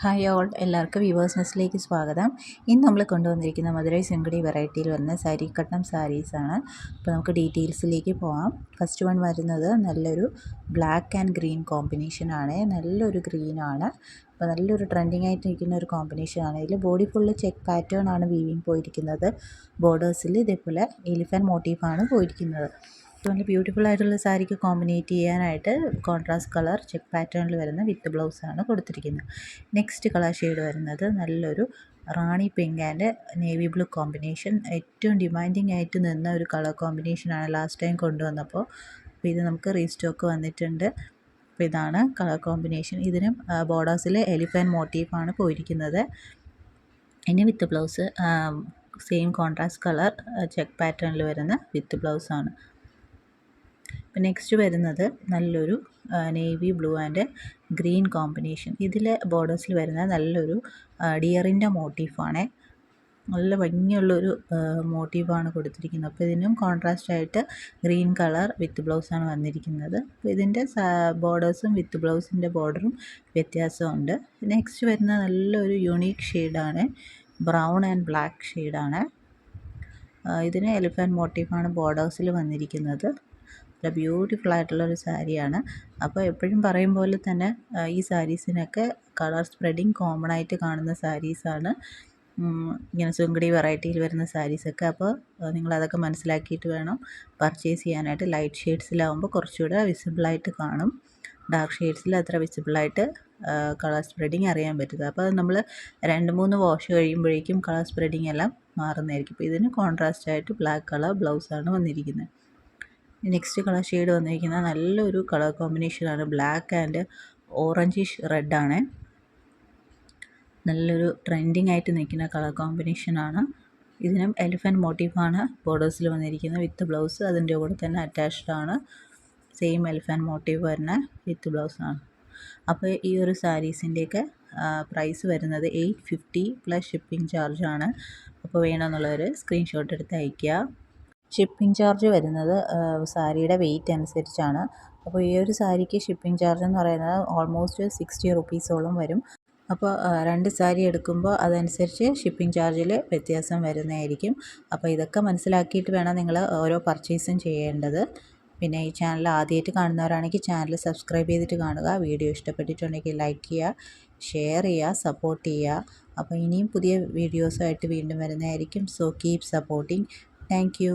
Hi all, എല്ലാവർക്കും viewers നെസ്റ്റിലേക്ക് സ്വാഗതം. ഇന്ന് നമ്മൾ കൊണ്ടുവന്നിരിക്കുന്ന മധുരൈ സെങ്കുടി വെറൈറ്റിയിൽ വരുന്ന സാരി കട്ടം സാരീസാണ്. അപ്പോൾ നമുക്ക് ഡീറ്റെയിൽസിലേക്ക് പോകാം. ഫസ്റ്റ് വൺ വരുന്നത് നല്ലൊരു ബ്ലാക്ക് ആൻഡ് ഗ്രീൻ കോമ്പിനേഷനാണ്. നല്ലൊരു ഗ്രീനാണ്. അപ്പോൾ നല്ലൊരു ട്രെൻഡിങ് ആയിട്ട് നിൽക്കുന്ന ഒരു കോമ്പിനേഷനാണ്. ഇതിൽ ബോഡി ഫുള്ള് ചെക്ക് പാറ്റേൺ ആണ് വീവിങ് പോയിരിക്കുന്നത്. ബോർഡേഴ്സിൽ ഇതേപോലെ എലിഫൻറ്റ് മോട്ടീഫാണ് പോയിരിക്കുന്നത്. നല്ല ബ്യൂട്ടിഫുൾ ആയിട്ടുള്ള സാരിക്ക് കോമ്പിനേറ്റ് ചെയ്യാനായിട്ട് കോൺട്രാസ്റ്റ് കളർ ചെക്ക് പാറ്റേണിൽ വരുന്ന വിത്ത് ബ്ലൗസാണ് കൊടുത്തിരിക്കുന്നത്. നെക്സ്റ്റ് കളർ ഷെയ്ഡ് വരുന്നത് നല്ലൊരു rani pink and navy blue combination. ഏറ്റവും ഡിമാൻഡിങ് ആയിട്ട് നിന്ന ഒരു കളർ കോമ്പിനേഷനാണ് ലാസ്റ്റ് ടൈം കൊണ്ടുവന്നപ്പോൾ. അപ്പോൾ ഇത് നമുക്ക് റീസ്റ്റോക്ക് വന്നിട്ടുണ്ട്. അപ്പോൾ ഇതാണ് കളർ കോമ്പിനേഷൻ. ഇതിനും ബോർഡേഴ്സിൽ എലിഫൻറ്റ് മോട്ടീഫാണ് പോയിരിക്കുന്നത്. ഇനി with blouse same contrast colour check പാറ്റേണിൽ വരുന്ന വിത്ത് ബ്ലൗസാണ്. നെക്സ്റ്റ് വരുന്നത് നല്ലൊരു navy blue and green combination. ഇതിൽ ബോർഡേഴ്സിൽ വരുന്ന നല്ലൊരു ഡിയറിൻ്റെ മോട്ടീഫാണ്. നല്ല ഭംഗിയുള്ളൊരു മോട്ടീഫാണ് കൊടുത്തിരിക്കുന്നത്. അപ്പോൾ ഇതിനും കോൺട്രാസ്റ്റ് ആയിട്ട് ഗ്രീൻ കളർ വിത്ത് ബ്ലൗസാണ് വന്നിരിക്കുന്നത്. അപ്പോൾ ഇതിൻ്റെ ബോർഡേഴ്സും വിത്ത് ബ്ലൗസിൻ്റെ ബോർഡറും വ്യത്യാസമുണ്ട്. നെക്സ്റ്റ് വരുന്ന നല്ലൊരു യുണീക്ക് ഷെയ്ഡാണ്, ബ്രൗൺ ആൻഡ് ബ്ലാക്ക് ഷെയ്ഡാണ്. ഇതിന് എലിഫൻറ്റ് മോട്ടീഫാണ് ബോർഡേഴ്സിൽ വന്നിരിക്കുന്നത്. നല്ല ബ്യൂട്ടിഫുൾ ആയിട്ടുള്ളൊരു സാരിയാണ്. അപ്പോൾ എപ്പോഴും പറയും പോലെ തന്നെ ഈ സാരീസിനൊക്കെ കളർ സ്പ്രെഡിങ് കോമൺ ആയിട്ട് കാണുന്ന സാരീസാണ് ഇങ്ങനെ സുങ്കടി വെറൈറ്റിയിൽ വരുന്ന സാരീസൊക്കെ. അപ്പോൾ നിങ്ങളതൊക്കെ മനസ്സിലാക്കിയിട്ട് വേണം പർച്ചേസ് ചെയ്യാനായിട്ട്. ലൈറ്റ് ഷെയ്ഡ്സിലാവുമ്പോൾ കുറച്ചുകൂടെ വിസിബിളായിട്ട് കാണും. ഡാർക്ക് ഷെയ്ഡ്സിൽ അത്ര വിസിബിളായിട്ട് കളർ സ്പ്രെഡിങ് അറിയാൻ പറ്റുന്നത്. അപ്പോൾ അത് നമ്മൾ 2-3 വാഷ് കഴിയുമ്പോഴേക്കും കളർ സ്പ്രെഡിങ് എല്ലാം മാറുന്നതായിരിക്കും. അപ്പോൾ ഇതിന് കോൺട്രാസ്റ്റ് ആയിട്ട് ബ്ലാക്ക് കളർ ബ്ലൗസാണ് വന്നിരിക്കുന്നത്. നെക്സ്റ്റ് കളർ ഷെയ്ഡ് വന്നിരിക്കുന്നത് നല്ലൊരു കളർ കോമ്പിനേഷനാണ്, ബ്ലാക്ക് ആൻഡ് ഓറഞ്ചിഷ് റെഡാണ്. നല്ലൊരു ട്രെൻഡിങ് ആയിട്ട് നിൽക്കുന്ന കളർ കോമ്പിനേഷനാണ്. ഇതിനും എലിഫൻറ്റ് മോട്ടീഫാണ് ബോർഡേഴ്സിൽ വന്നിരിക്കുന്നത് വിത്ത് ബ്ലൗസ്. അതിൻ്റെ കൂടെ തന്നെ അറ്റാച്ച്ഡ് ആണ് സെയിം എലിഫൻറ്റ് മോട്ടീവ് വരുന്ന വിത്ത് ബ്ലൗസാണ്. അപ്പോൾ ഈ ഒരു സാരീസിൻ്റെയൊക്കെ പ്രൈസ് വരുന്നത് 850 പ്ലസ് ഷിപ്പിംഗ് ചാർജാണ്. അപ്പോൾ വേണമെന്നുള്ളവർ സ്ക്രീൻഷോട്ട് എടുത്ത് അയയ്ക്കുക. ഷിപ്പിംഗ് ചാർജ് വരുന്നത് സാരിയുടെ വെയിറ്റ് അനുസരിച്ചാണ്. അപ്പോൾ ഈ ഒരു സാരിക്ക് ഷിപ്പിംഗ് ചാർജ് എന്ന് പറയുന്നത് ഓൾമോസ്റ്റ് 60 റുപ്പീസോളം വരും. അപ്പോൾ 2 സാരി എടുക്കുമ്പോൾ അതനുസരിച്ച് ഷിപ്പിംഗ് ചാർജിൽ വ്യത്യാസം വരുന്നതായിരിക്കും. അപ്പോൾ ഇതൊക്കെ മനസ്സിലാക്കിയിട്ട് വേണം നിങ്ങൾ ഓരോ പർച്ചേസും ചെയ്യേണ്ടത്. പിന്നെ ഈ ചാനൽ ആദ്യമായിട്ട് കാണുന്നവരാണെങ്കിൽ ചാനൽ സബ്സ്ക്രൈബ് ചെയ്തിട്ട് കാണുക. വീഡിയോ ഇഷ്ടപ്പെട്ടിട്ടുണ്ടെങ്കിൽ ലൈക്ക് ചെയ്യുക, ഷെയർ ചെയ്യുക, സപ്പോർട്ട് ചെയ്യുക. അപ്പോൾ ഇനിയും പുതിയ വീഡിയോസുമായിട്ട് വീണ്ടും വരുന്നതായിരിക്കും. So keep supporting. Thank you.